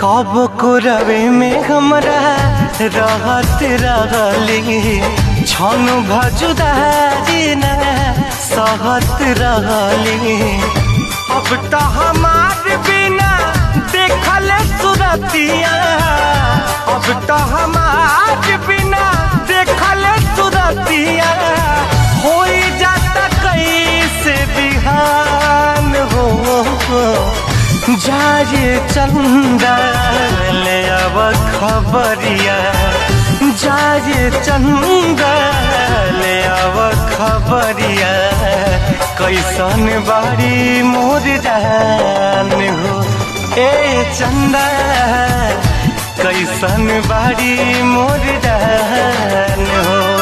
अब को रवे में हमरा रहत रहली छन भजुदारी न सहत रहली। अब तो हमार बिना देखल सुरतिया, अब तो हमार बिना देखल सुरतिया हो जाता कैसे बिहान हो। जाए चंदा ले अब खबरिया, जाए चंदा ले अब खबरिया कैसन बारी मोर जान हो। ए चंदा कैसन बारी मोर जान हो।